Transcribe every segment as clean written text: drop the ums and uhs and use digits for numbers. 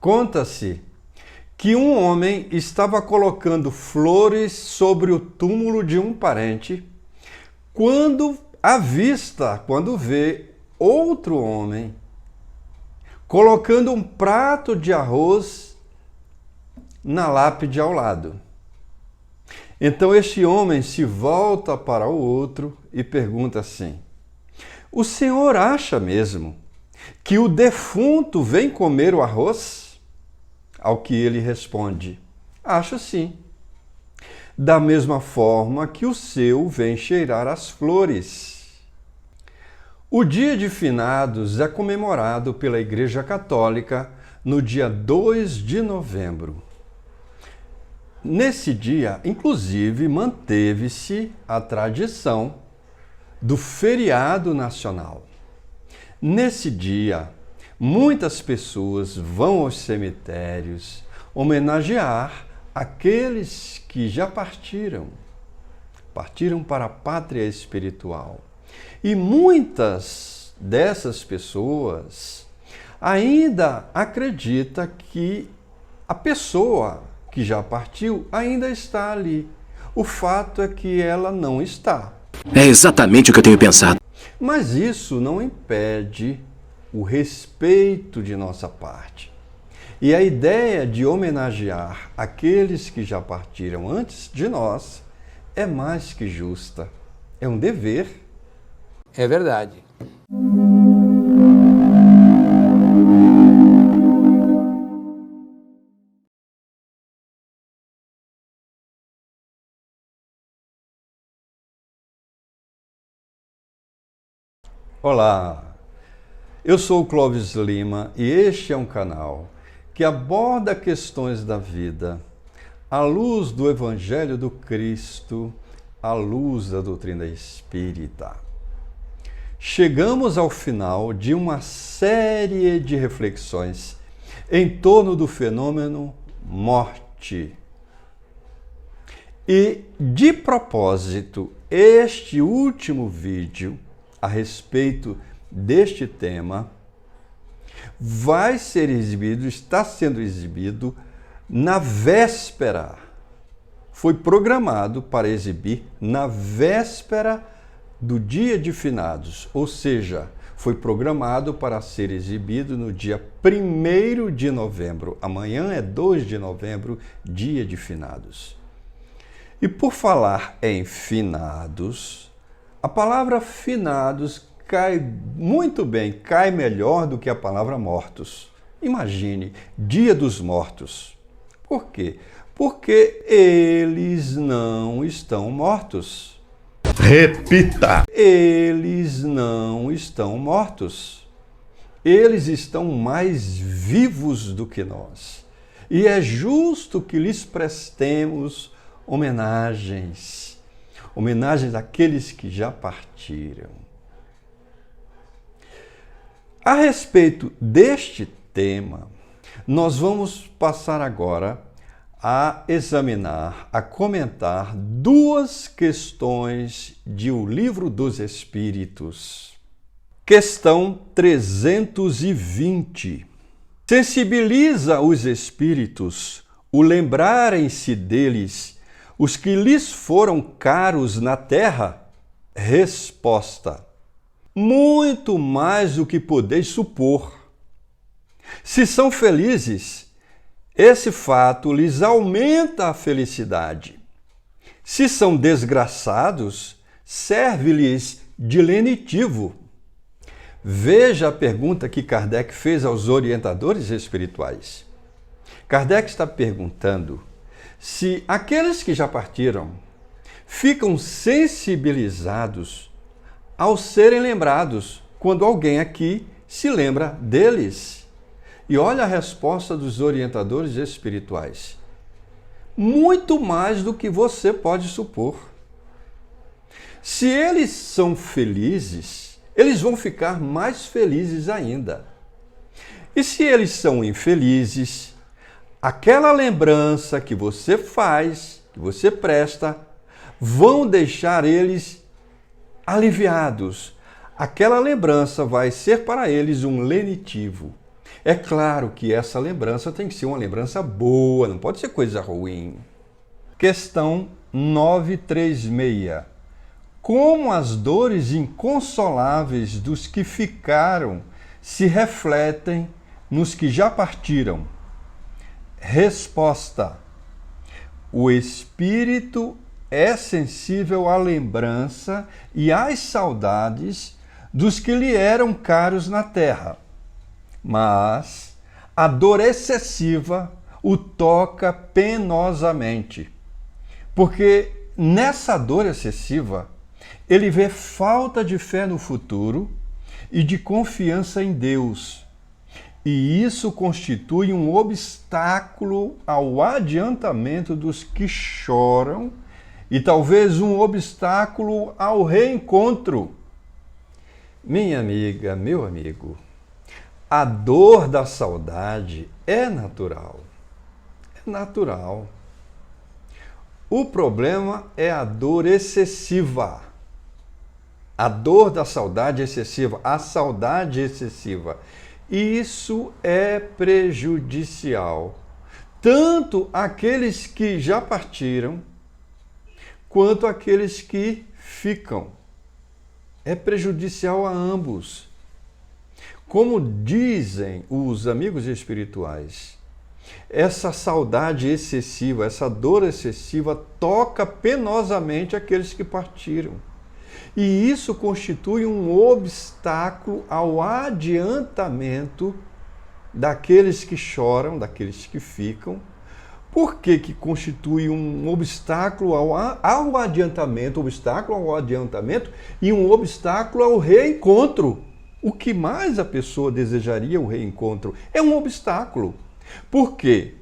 Conta-se que um homem estava colocando flores sobre o túmulo de um parente quando vê outro homem colocando um prato de arroz na lápide ao lado. Então este homem se volta para o outro e pergunta assim: o senhor acha mesmo que o defunto vem comer o arroz? Ao que ele responde: acho sim. Da mesma forma que o seu vem cheirar as flores. O Dia de Finados é comemorado pela Igreja Católica no dia 2 de novembro. Nesse dia, inclusive, manteve-se a tradição do feriado nacional. Nesse dia, muitas pessoas vão aos cemitérios homenagear aqueles que já partiram para a pátria espiritual. E muitas dessas pessoas ainda acreditam que a pessoa que já partiu ainda está ali. O fato é que ela não está. É exatamente o que eu tenho pensado. Mas isso não impede o respeito de nossa parte. E a ideia de homenagear aqueles que já partiram antes de nós é mais que justa. É um dever. É verdade. Olá, eu sou o Clóvis Lima e este é um canal que aborda questões da vida à luz do Evangelho do Cristo, à luz da doutrina espírita. Chegamos ao final de uma série de reflexões em torno do fenômeno morte. E, de propósito, este último vídeo a respeito deste tema vai ser exibido, está sendo exibido na véspera. Foi programado para exibir na véspera do Dia de Finados, ou seja, foi programado para ser exibido no dia 1º de novembro. Amanhã é 2 de novembro, Dia de Finados. E por falar em finados, a palavra finados cai muito bem, cai melhor do que a palavra mortos. Imagine, Dia dos Mortos. Por quê? Porque eles não estão mortos. Repita! Eles não estão mortos. Eles estão mais vivos do que nós. E é justo que lhes prestemos homenagens àqueles que já partiram. A respeito deste tema, nós vamos passar agora a examinar, a comentar duas questões de O Livro dos Espíritos. Questão 320. Sensibiliza os espíritos o lembrarem-se deles os que lhes foram caros na terra? Resposta: muito mais do que podeis supor. Se são felizes, esse fato lhes aumenta a felicidade. Se são desgraçados, serve-lhes de lenitivo. Veja a pergunta que Kardec fez aos orientadores espirituais. Kardec está perguntando se aqueles que já partiram ficam sensibilizados ao serem lembrados quando alguém aqui se lembra deles. E olha a resposta dos orientadores espirituais. Muito mais do que você pode supor. Se eles são felizes, eles vão ficar mais felizes ainda. E se eles são infelizes, aquela lembrança que você faz, que você presta, vão deixar eles aliviados. Aquela lembrança vai ser para eles um lenitivo. É claro que essa lembrança tem que ser uma lembrança boa, não pode ser coisa ruim. Questão 936. Como as dores inconsoláveis dos que ficaram se refletem nos que já partiram? Resposta: o espírito é sensível à lembrança e às saudades dos que lhe eram caros na terra, mas a dor excessiva o toca penosamente, porque nessa dor excessiva ele vê falta de fé no futuro e de confiança em Deus. E isso constitui um obstáculo ao adiantamento dos que choram e talvez um obstáculo ao reencontro. Minha amiga, meu amigo, a dor da saudade é natural. É natural. O problema é a dor excessiva. A dor da saudade excessiva, a saudade excessiva. Isso é prejudicial, tanto àqueles que já partiram, quanto àqueles que ficam. É prejudicial a ambos. Como dizem os amigos espirituais, essa saudade excessiva, essa dor excessiva toca penosamente aqueles que partiram. E isso constitui um obstáculo ao adiantamento daqueles que choram, daqueles que ficam. Por que que constitui um obstáculo ao adiantamento, e um obstáculo ao reencontro? O que mais a pessoa desejaria o reencontro? É um obstáculo. Por quê?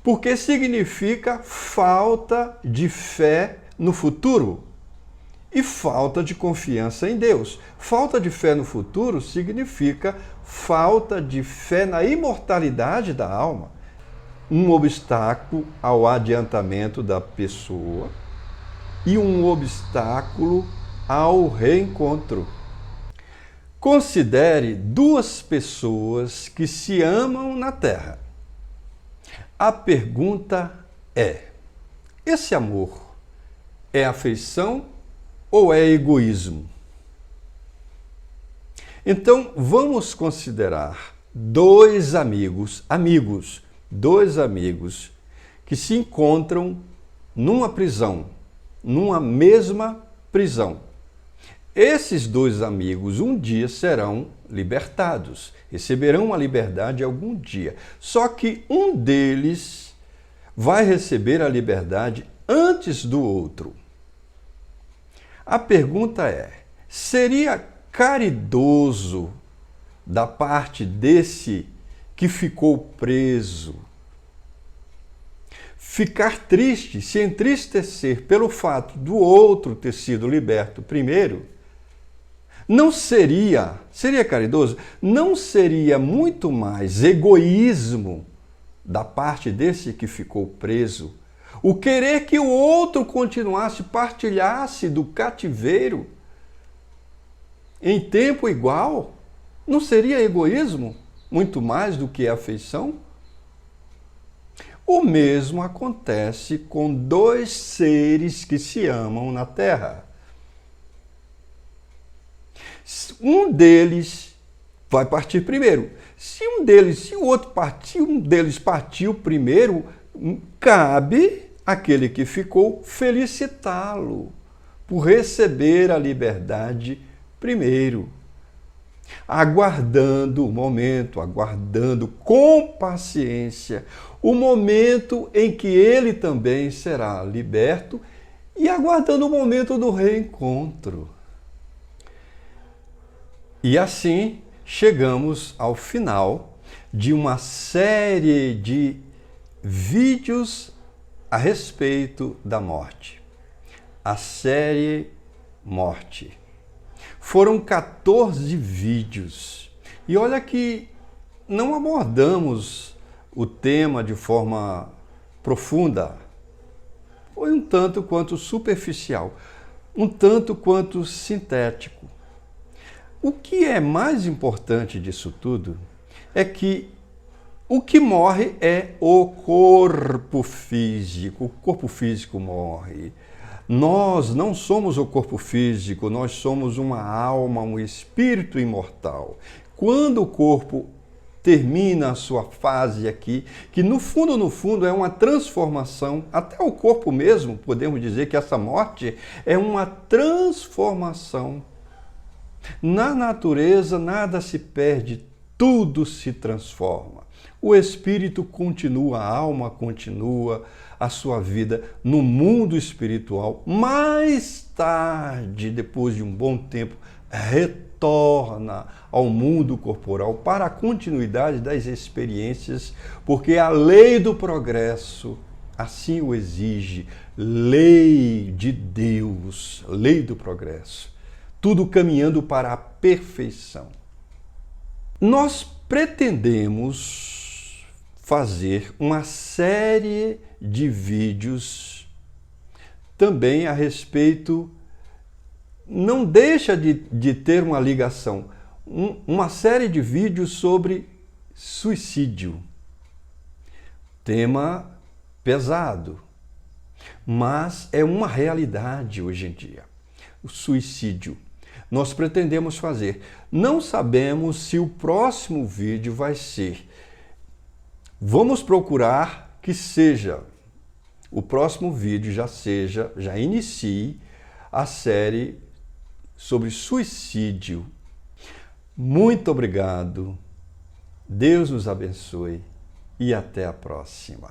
Porque significa falta de fé no futuro e falta de confiança em Deus. Falta de fé no futuro significa falta de fé na imortalidade da alma. Um obstáculo ao adiantamento da pessoa e um obstáculo ao reencontro. Considere duas pessoas que se amam na Terra. A pergunta é: esse amor é afeição ou é egoísmo? Então, vamos considerar dois amigos que se encontram numa prisão, numa mesma prisão. Esses dois amigos um dia serão libertados, receberão a liberdade algum dia. Só que um deles vai receber a liberdade antes do outro. A pergunta é: seria caridoso da parte desse que ficou preso ficar triste, se entristecer pelo fato do outro ter sido liberto primeiro? Não seria caridoso? Não seria muito mais egoísmo da parte desse que ficou preso o querer que o outro continuasse, partilhasse do cativeiro em tempo igual? Não seria egoísmo muito mais do que afeição? O mesmo acontece com dois seres que se amam na Terra. Um deles vai partir primeiro. Se um deles partiu primeiro, cabe àquele que ficou felicitá-lo por receber a liberdade primeiro, aguardando o momento, aguardando com paciência o momento em que ele também será liberto e aguardando o momento do reencontro. E assim chegamos ao final de uma série de vídeos a respeito da morte. A série Morte. Foram 14 vídeos. E olha que não abordamos o tema de forma profunda. Foi um tanto quanto superficial, um tanto quanto sintético. O que é mais importante disso tudo é que o que morre é o corpo físico. O corpo físico morre. Nós não somos o corpo físico, nós somos uma alma, um espírito imortal. Quando o corpo termina a sua fase aqui, que no fundo é uma transformação, até o corpo mesmo, podemos dizer que essa morte é uma transformação. Na natureza nada se perde, tudo se transforma. O espírito continua, a alma continua a sua vida no mundo espiritual. Mais tarde, depois de um bom tempo, retorna ao mundo corporal para a continuidade das experiências, porque a lei do progresso assim o exige, lei de Deus, lei do progresso, tudo caminhando para a perfeição. Nós pretendemos fazer uma série de vídeos também a respeito, não deixa de ter uma ligação, uma série de vídeos sobre suicídio. Tema pesado, mas é uma realidade hoje em dia. O suicídio. Nós pretendemos fazer. Não sabemos se o próximo vídeo vai ser. Vamos procurar que seja, o próximo vídeo já inicie a série sobre suicídio. Muito obrigado. Deus nos abençoe e até a próxima.